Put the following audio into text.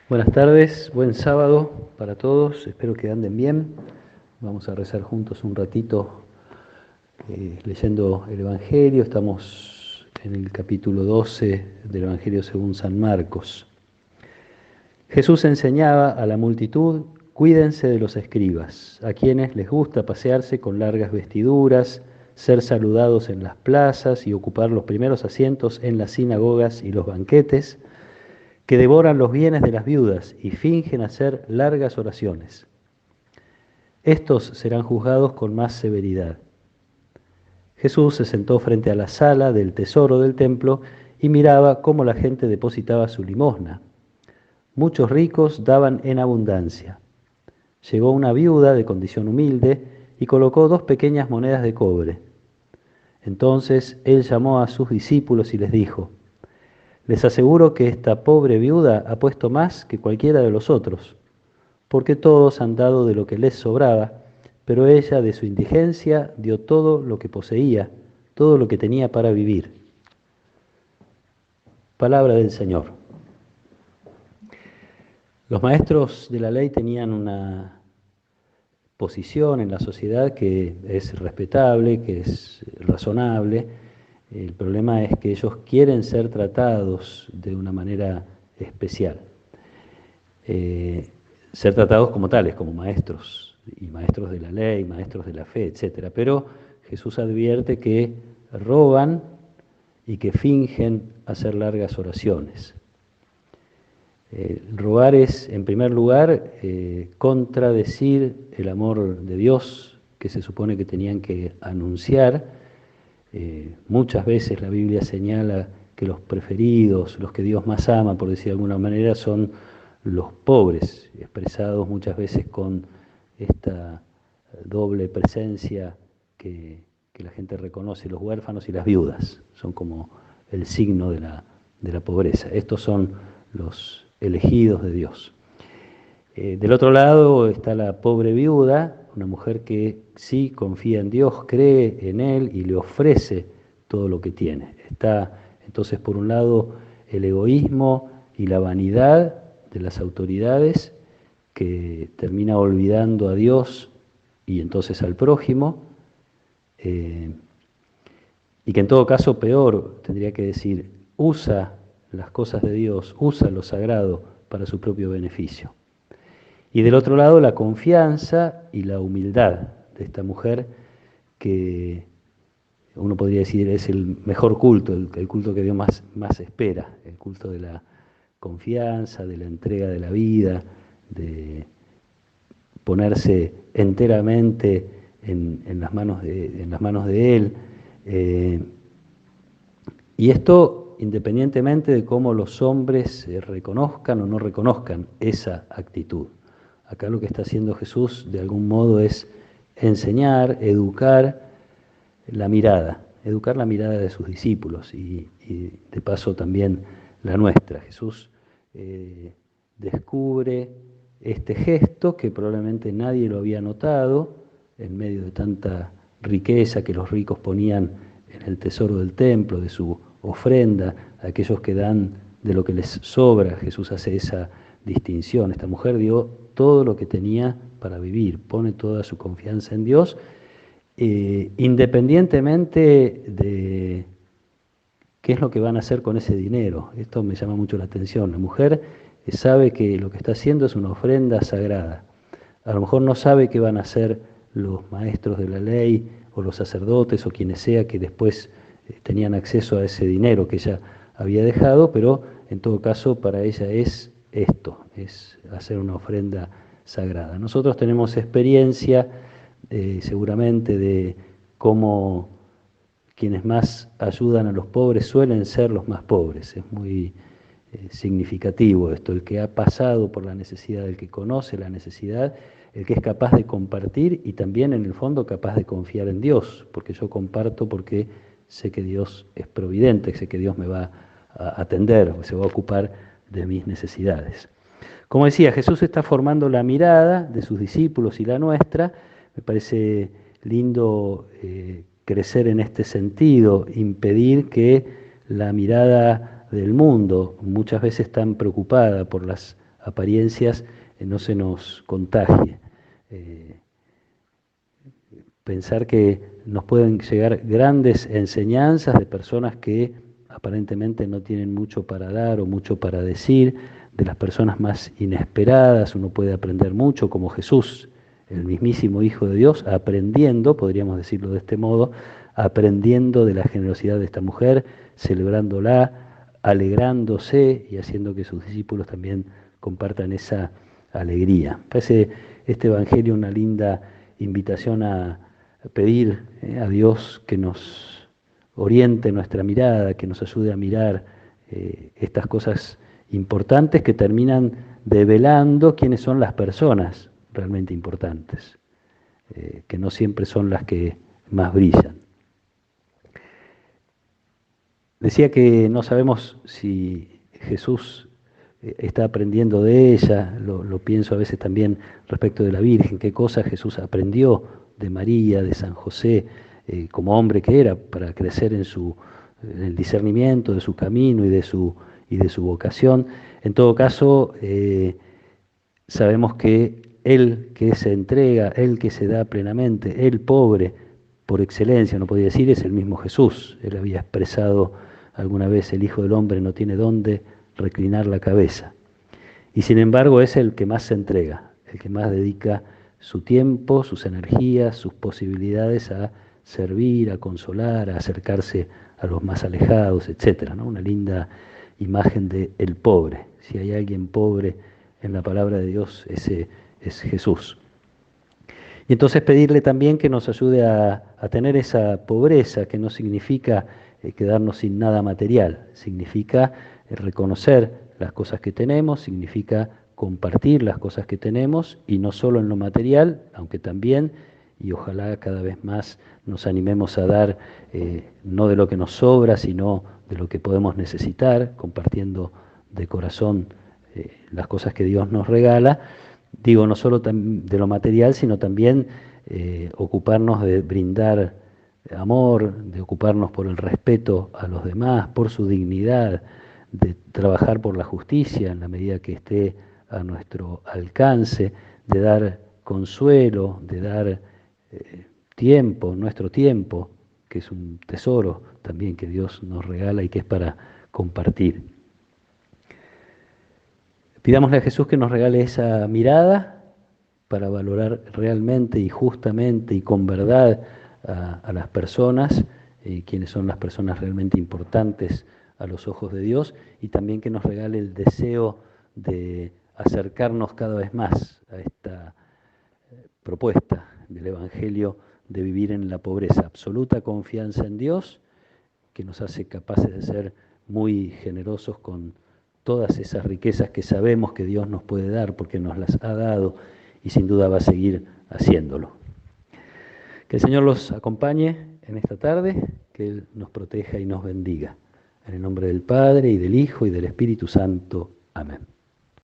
Buenas tardes, buen sábado para todos, espero que anden bien. Vamos a rezar juntos un ratito leyendo el Evangelio. Estamos en el capítulo 12 del Evangelio según San Marcos. Jesús enseñaba a la multitud: cuídense de los escribas, a quienes les gusta pasearse con largas vestiduras, ser saludados en las plazas y ocupar los primeros asientos en las sinagogas y los banquetes, que devoran los bienes de las viudas y fingen hacer largas oraciones. Estos serán juzgados con más severidad. Jesús se sentó frente a la sala del tesoro del templo y miraba cómo la gente depositaba su limosna. Muchos ricos daban en abundancia. Llegó una viuda de condición humilde y colocó 2 pequeñas monedas de cobre. Entonces él llamó a sus discípulos y les dijo: les aseguro que esta pobre viuda ha puesto más que cualquiera de los otros, porque todos han dado de lo que les sobraba, pero ella de su indigencia dio todo lo que poseía, todo lo que tenía para vivir. Palabra del Señor. Los maestros de la ley tenían una posición en la sociedad que es respetable, que es razonable. El problema es que ellos quieren ser tratados de una manera especial. Ser tratados como tales, como maestros, y maestros de la ley, maestros de la fe, etc. Pero Jesús advierte que roban y que fingen hacer largas oraciones. Robar es, en primer lugar, contradecir el amor de Dios que se supone que tenían que anunciar. Muchas veces la Biblia señala que los preferidos, los que Dios más ama, por decir de alguna manera, son los pobres, expresados muchas veces con esta doble presencia que la gente reconoce: los huérfanos y las viudas, son como el signo de la pobreza. Estos son los elegidos de Dios. Del otro lado está la pobre viuda, una mujer que sí confía en Dios, cree en Él y le ofrece todo lo que tiene. Está entonces, por un lado, el egoísmo y la vanidad de las autoridades, que termina olvidando a Dios y entonces al prójimo, y que en todo caso, peor, tendría que decir, usa las cosas de Dios, usa lo sagrado para su propio beneficio. Y del otro lado, la confianza y la humildad de esta mujer, que uno podría decir es el mejor culto, el culto que Dios más espera, el culto de la confianza, de la entrega de la vida, de ponerse enteramente en las manos de Él. Y esto independientemente de cómo los hombres reconozcan o no reconozcan esa actitud. Acá lo que está haciendo Jesús de algún modo es enseñar, educar la mirada de sus discípulos y de paso también la nuestra. Jesús descubre este gesto que probablemente nadie lo había notado en medio de tanta riqueza que los ricos ponían en el tesoro del templo, de su ofrenda, a aquellos que dan de lo que les sobra. Jesús hace esa distinción. Esta mujer dio todo lo que tenía para vivir, pone toda su confianza en Dios, independientemente de qué es lo que van a hacer con ese dinero. Esto me llama mucho la atención. La mujer sabe que lo que está haciendo es una ofrenda sagrada. A lo mejor no sabe qué van a hacer los maestros de la ley o los sacerdotes o quienes sea que después tenían acceso a ese dinero que ella había dejado, pero en todo caso para ella es esto, es hacer una ofrenda sagrada. Nosotros tenemos experiencia seguramente de cómo quienes más ayudan a los pobres suelen ser los más pobres. Es muy significativo esto: el que ha pasado por la necesidad, el que conoce la necesidad, el que es capaz de compartir y también en el fondo capaz de confiar en Dios, porque yo comparto porque sé que Dios es providente, sé que Dios me va a atender, se va a ocupar de mis necesidades. Como decía, Jesús está formando la mirada de sus discípulos y la nuestra. Me parece lindo crecer en este sentido, impedir que la mirada del mundo, muchas veces tan preocupada por las apariencias no se nos contagie. Pensar que nos pueden llegar grandes enseñanzas de personas que aparentemente no tienen mucho para dar o mucho para decir, de las personas más inesperadas, uno puede aprender mucho, como Jesús, el mismísimo Hijo de Dios, aprendiendo, podríamos decirlo de este modo, aprendiendo de la generosidad de esta mujer, celebrándola, alegrándose y haciendo que sus discípulos también compartan esa alegría. Parece este Evangelio una linda invitación a pedir a Dios que nos oriente nuestra mirada, que nos ayude a mirar estas cosas importantes que terminan develando quiénes son las personas realmente importantes, que no siempre son las que más brillan. Decía que no sabemos si Jesús está aprendiendo de ella, lo pienso a veces también respecto de la Virgen, qué cosas Jesús aprendió de María, de San José, como hombre que era, para crecer en el discernimiento de su camino y de su vocación. En todo caso, sabemos que Él que se entrega, Él que se da plenamente, Él pobre por excelencia, no podía decir, es el mismo Jesús. Él había expresado alguna vez, el Hijo del Hombre no tiene dónde reclinar la cabeza. Y sin embargo es el que más se entrega, el que más dedica su tiempo, sus energías, sus posibilidades a servir, a consolar, a acercarse a los más alejados, etc., ¿no? Una linda imagen de el pobre. Si hay alguien pobre en la palabra de Dios, ese es Jesús. Y entonces pedirle también que nos ayude a tener esa pobreza, que no significa quedarnos sin nada material, significa reconocer las cosas que tenemos, significa compartir las cosas que tenemos, y no solo en lo material, aunque también, y ojalá cada vez más nos animemos a dar no de lo que nos sobra, sino de lo que podemos necesitar, compartiendo de corazón las cosas que Dios nos regala. Digo, no solo de lo material, sino también ocuparnos de brindar amor, de ocuparnos por el respeto a los demás, por su dignidad, de trabajar por la justicia en la medida que esté a nuestro alcance, de dar consuelo, de dar tiempo, nuestro tiempo, que es un tesoro también que Dios nos regala y que es para compartir. Pidámosle a Jesús que nos regale esa mirada para valorar realmente y justamente y con verdad a las personas, quienes son las personas realmente importantes a los ojos de Dios, y también que nos regale el deseo de acercarnos cada vez más a esta propuesta del Evangelio de vivir en la pobreza, absoluta confianza en Dios, que nos hace capaces de ser muy generosos con todas esas riquezas que sabemos que Dios nos puede dar porque nos las ha dado y sin duda va a seguir haciéndolo. Que el Señor los acompañe en esta tarde, que Él nos proteja y nos bendiga. En el nombre del Padre, y del Hijo, y del Espíritu Santo. Amén.